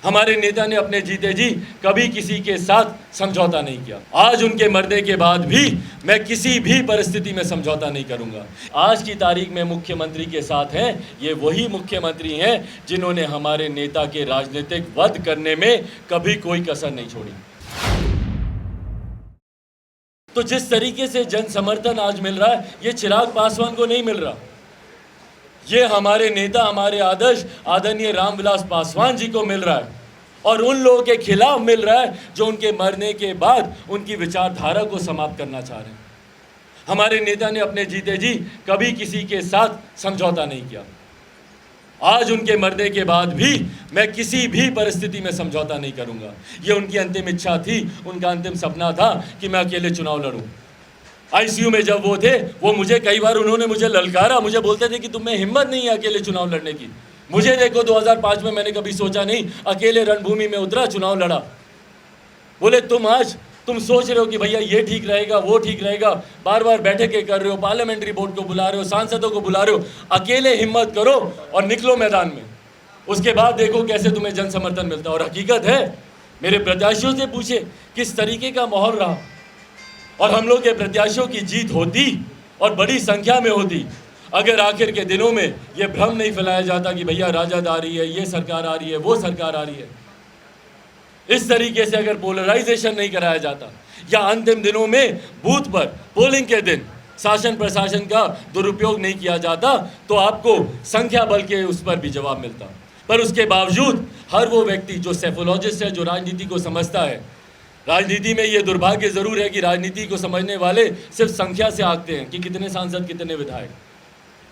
हमारे नेता ने अपने जीते जी कभी किसी के साथ समझौता नहीं किया। आज उनके मरने के बाद भी मैं किसी भी परिस्थिति में समझौता नहीं करूंगा। आज की तारीख में मुख्यमंत्री के साथ हैं, ये वही मुख्यमंत्री हैं जिन्होंने हमारे नेता के राजनीतिक वध करने में कभी कोई कसर नहीं छोड़ी। तो जिस तरीके से जन समर्थन आज मिल रहा है, ये चिराग पासवान को नहीं मिल रहा, ये हमारे नेता, हमारे आदर्श आदरणीय रामविलास पासवान जी को मिल रहा है और उन लोगों के खिलाफ मिल रहा है जो उनके मरने के बाद उनकी विचारधारा को समाप्त करना चाह रहे हैं। हमारे नेता ने अपने जीते जी कभी किसी के साथ समझौता नहीं किया। आज उनके मरने के बाद भी मैं किसी भी परिस्थिति में समझौता नहीं करूंगा। ये उनकी अंतिम इच्छा थी, उनका अंतिम सपना था कि मैं अकेले चुनाव लड़ूं। आईसीयू में जब वो थे, वो मुझे कई बार उन्होंने मुझे ललकारा, मुझे बोलते थे कि तुम में हिम्मत नहीं है अकेले चुनाव लड़ने की। मुझे देखो 2005 में मैंने कभी सोचा नहीं, अकेले रणभूमि में उतरा, चुनाव लड़ा। बोले तुम सोच रहे हो कि भैया ये ठीक रहेगा, वो ठीक रहेगा, बार बार बैठकें कर रहे हो, पार्लियामेंट्री बोर्ड को बुला रहे हो, सांसदों को बुला रहे हो, अकेले हिम्मत करो और निकलो मैदान में। उसके बाद देखो कैसे तुम्हें जन समर्थन मिलता है। और हकीकत है, मेरे प्रत्याशियों से पूछे किस तरीके का माहौल रहा और हम लोग के प्रत्याशियों की जीत होती और बड़ी संख्या में होती अगर आखिर के दिनों में ये भ्रम नहीं फैलाया जाता कि भैया राजद आ रही है, ये सरकार आ रही है, वो सरकार आ रही है। इस तरीके से अगर पोलराइजेशन नहीं कराया जाता या अंतिम दिनों में बूथ पर पोलिंग के दिन शासन प्रशासन का दुरुपयोग नहीं किया जाता तो आपको संख्या बल के उस पर भी जवाब मिलता। पर उसके बावजूद हर वो व्यक्ति जो सेफोलॉजिस्ट है, जो राजनीति को समझता है, राजनीति में ये दुर्भाग्य जरूर है कि राजनीति को समझने वाले सिर्फ संख्या से आंकते हैं कि कितने सांसद, कितने विधायक।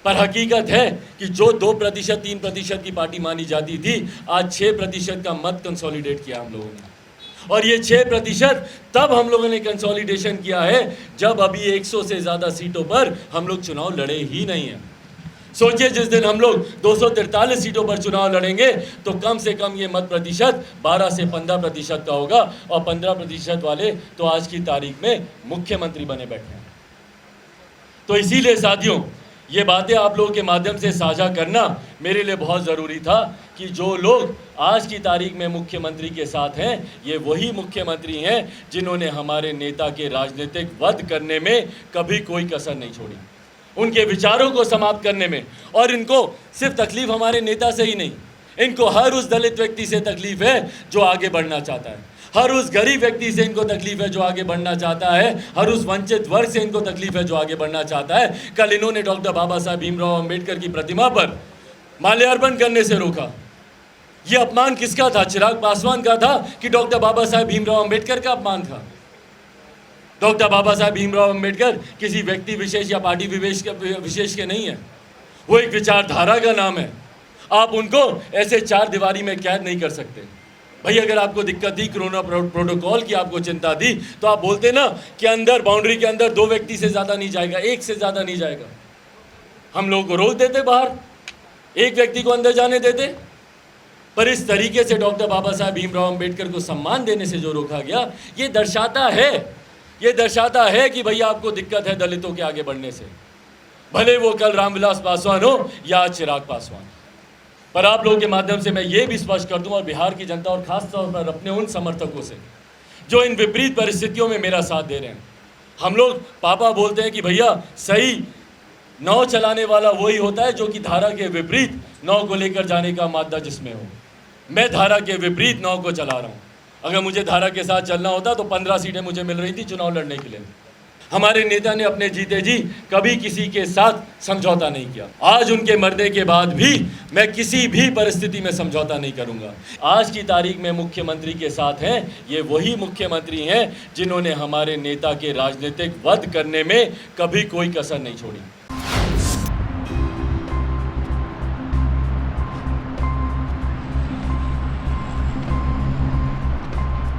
पर हकीकत है कि जो 2%, 3% की पार्टी मानी जाती थी, आज 6% का मत कंसोलिडेट किया हम लोगों ने। और ये 6% तब हम लोगों ने कंसोलिडेशन किया है जब अभी 100 से ज़्यादा सीटों पर हम लोग चुनाव लड़े ही नहीं हैं। सोचिए जिस दिन हम लोग 243 सीटों पर चुनाव लड़ेंगे तो कम से कम ये मत प्रतिशत 12 से 15% का होगा और 15% वाले तो आज की तारीख में मुख्यमंत्री बने बैठे हैं। तो इसीलिए साथियों, ये बातें आप लोगों के माध्यम से साझा करना मेरे लिए बहुत ज़रूरी था कि जो लोग आज की तारीख में मुख्यमंत्री के साथ हैं, ये वही मुख्यमंत्री हैं जिन्होंने हमारे नेता के राजनीतिक वध करने में कभी कोई कसर नहीं छोड़ी, उनके विचारों को समाप्त करने में। और इनको सिर्फ तकलीफ हमारे नेता से ही नहीं, इनको हर उस दलित व्यक्ति से तकलीफ है जो आगे बढ़ना चाहता है, हर उस गरीब व्यक्ति से इनको तकलीफ है जो आगे बढ़ना चाहता है, हर उस वंचित वर्ग से इनको तकलीफ है जो आगे बढ़ना चाहता है। कल इन्होंने डॉक्टर बाबा साहब भीमराव अंबेडकर की प्रतिमा पर माल्यार्पण करने से रोका। यह अपमान किसका था? चिराग पासवान का था कि डॉक्टर बाबा साहब भीमराव अंबेडकर का अपमान था? डॉक्टर बाबा साहब भीमराव अंबेडकर किसी व्यक्ति विशेष या पार्टी विशेष के नहीं है, वो एक विचारधारा का नाम है। आप उनको ऐसे 4 दीवारी में कैद नहीं कर सकते। भाई अगर आपको दिक्कत थी, कोरोना प्रोटोकॉल की आपको चिंता थी, तो आप बोलते ना कि अंदर बाउंड्री के अंदर 2 व्यक्ति से ज़्यादा नहीं जाएगा, 1 से ज़्यादा नहीं जाएगा। हम लोगों को रोक देते बाहर, 1 व्यक्ति को अंदर जाने देते। पर इस तरीके से डॉक्टर बाबा साहब भीमराव अंबेडकर को सम्मान देने से जो रोका गया, ये दर्शाता है कि भैया आपको दिक्कत है दलितों के आगे बढ़ने से, भले वो कल रामविलास पासवान हो या आज चिराग पासवान। पर आप लोगों के माध्यम से मैं ये भी स्पष्ट कर दूं, और बिहार की जनता और खास तौर पर अपने उन समर्थकों से जो इन विपरीत परिस्थितियों में मेरा साथ दे रहे हैं। हम लोग पापा बोलते हैं कि भैया सही नाव चलाने वाला वही होता है जो कि धारा के विपरीत नाव को लेकर जाने का मादा जिसमें हो। मैं धारा के विपरीत नाव को चला रहा हूँ। अगर मुझे धारा के साथ चलना होता तो 15 सीटें मुझे मिल रही थी चुनाव लड़ने के लिए। हमारे नेता ने अपने जीते जी कभी किसी के साथ समझौता नहीं किया। आज उनके मरने के बाद भी मैं किसी भी परिस्थिति में समझौता नहीं करूंगा। आज की तारीख में मुख्यमंत्री के साथ हैं, ये वही मुख्यमंत्री हैं जिन्होंने हमारे नेता के राजनीतिक वध करने में कभी कोई कसर नहीं छोड़ी।